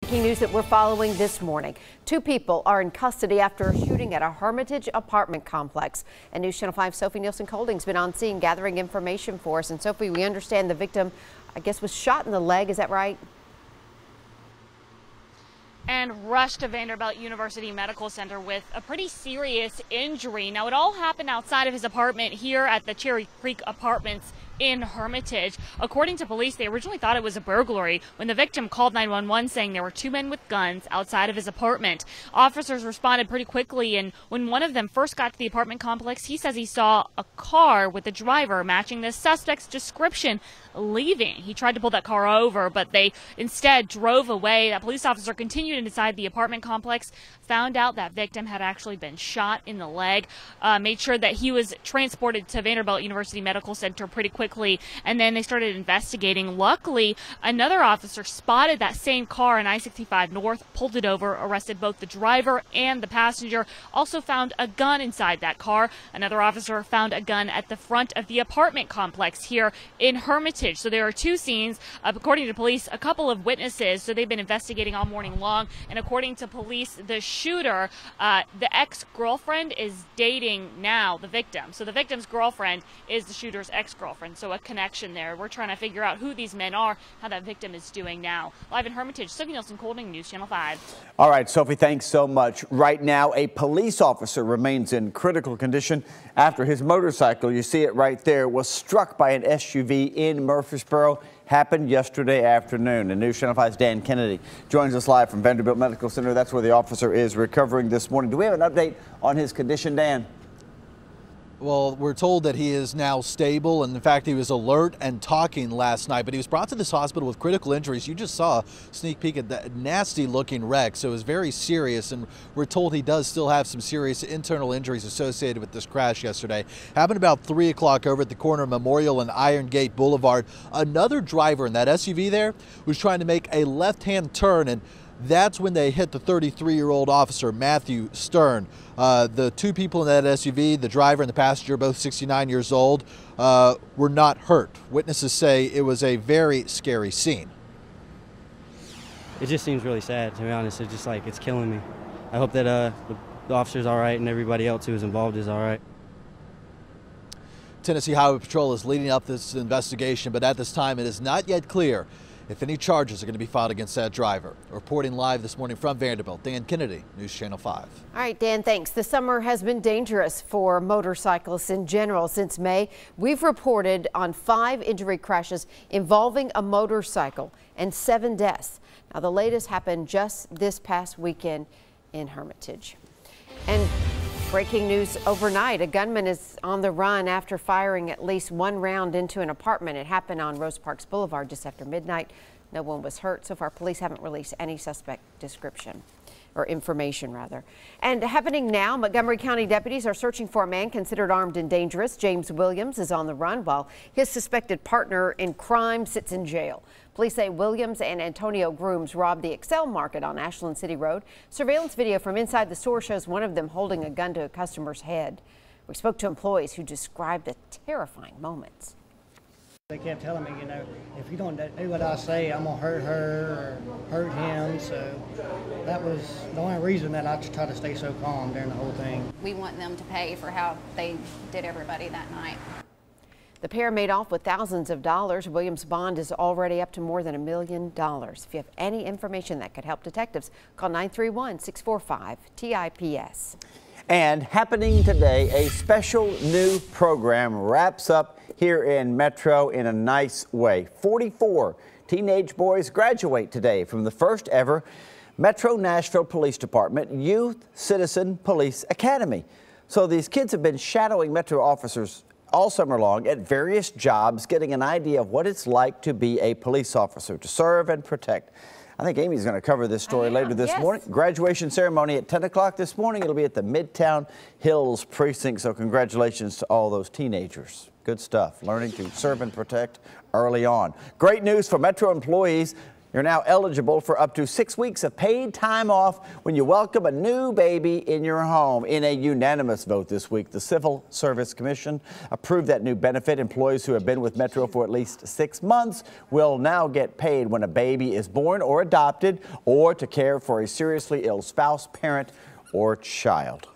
Breaking news that we're following this morning. 2 people are in custody after a shooting at a Hermitage apartment complex. And News Channel 5 Sophie Nielsen-Colding's been on scene gathering information for us. And Sophie, we understand the victim, I guess, was shot in the leg. Is that right? And rushed to Vanderbilt University Medical Center with a pretty serious injury. Now, it all happened outside of his apartment here at the Cherry Creek Apartments in Hermitage. According to police, they originally thought it was a burglary when the victim called 911 saying there were 2 men with guns outside of his apartment. Officers responded pretty quickly, and when one of them first got to the apartment complex, he says he saw a car with a driver matching the suspect's description leaving. He tried to pull that car over, but they instead drove away. That police officer continued inside the apartment complex, found out that victim had actually been shot in the leg, made sure that he was transported to Vanderbilt University Medical Center pretty quickly, and then they started investigating. Luckily, another officer spotted that same car in I-65 North, pulled it over, arrested both the driver and the passenger, also found a gun inside that car. Another officer found a gun at the front of the apartment complex here in Hermitage. So there are 2 scenes. According to police, a couple of witnesses, so they've been investigating all morning long. And according to police, the shooter, the ex-girlfriend, is dating now the victim. So the victim's girlfriend is the shooter's ex-girlfriend. So a connection there. We're trying to figure out who these men are, how that victim is doing now. Live in Hermitage, Sophie Nielsen-Colding, News Channel 5. All right, Sophie, thanks so much. Right now, a police officer remains in critical condition after his motorcycle, you see it right there, was struck by an SUV in Murfreesboro. Happened yesterday afternoon. And News Channel 5's Dan Kennedy joins us live from Vanderbilt Medical Center. That's where the officer is recovering this morning. Do we have an update on his condition, Dan? Well, we're told that he is now stable, and in fact, he was alert and talking last night, but he was brought to this hospital with critical injuries. You just saw a sneak peek at that nasty-looking wreck, so it was very serious, and we're told he does still have some serious internal injuries associated with this crash yesterday. Happened about 3 o'clock over at the corner of Memorial and Iron Gate Boulevard. Another driver in that SUV there was trying to make a left-hand turn, and that's when they hit the 33-year-old officer, Matthew Stern. The 2 people in that SUV, the driver and the passenger, both 69 years old, were not hurt. Witnesses say it was a very scary scene. It just seems really sad, to be honest. It's just like, it's killing me. I hope that the officer's all right and everybody else who is involved is all right. Tennessee Highway Patrol is leading up this investigation, but at this time it is not yet clear if any charges are going to be filed against that driver. Reporting live this morning from Vanderbilt, Dan Kennedy, News Channel 5. All right, Dan, thanks. The summer has been dangerous for motorcyclists in general. Since May, we've reported on 5 injury crashes involving a motorcycle and 7 deaths. Now, the latest happened just this past weekend in Hermitage. And breaking news overnight, a gunman is on the run after firing at least 1 round into an apartment. It happened on Rosa Parks Boulevard just after midnight. No one was hurt. So far, police haven't released any suspect description or information, rather. And happening now, Montgomery County deputies are searching for a man considered armed and dangerous. James Williams is on the run while his suspected partner in crime sits in jail. Police say Williams and Antonio Grooms robbed the Excel Market on Ashland City Road. Surveillance video from inside the store shows one of them holding a gun to a customer's head. We spoke to employees who described the terrifying moments. They kept telling me, you know, if you don't do what I say, I'm going to hurt her or hurt him. So that was the only reason that I tried to stay so calm during the whole thing. We want them to pay for how they did everybody that night. The pair made off with thousands of dollars. Williams' bond is already up to more than $1 million. If you have any information that could help detectives, call 931-645-TIPS. And happening today, a special new program wraps up here in Metro in a nice way. 44 teenage boys graduate today from the first ever Metro Nashville Police Department Youth Citizen Police Academy. So these kids have been shadowing Metro officers all summer long at various jobs, getting an idea of what it's like to be a police officer, to serve and protect. I think Amy's going to cover this story later this morning. Graduation ceremony at 10 o'clock this morning. It'll be at the Midtown Hills Precinct, so congratulations to all those teenagers. Good stuff, learning to serve and protect early on. Great news for Metro employees. You're now eligible for up to 6 weeks of paid time off when you welcome a new baby in your home. In a unanimous vote this week, the Civil Service Commission approved that new benefit. Employees who have been with Metro for at least 6 months will now get paid when a baby is born or adopted, or to care for a seriously ill spouse, parent, or child.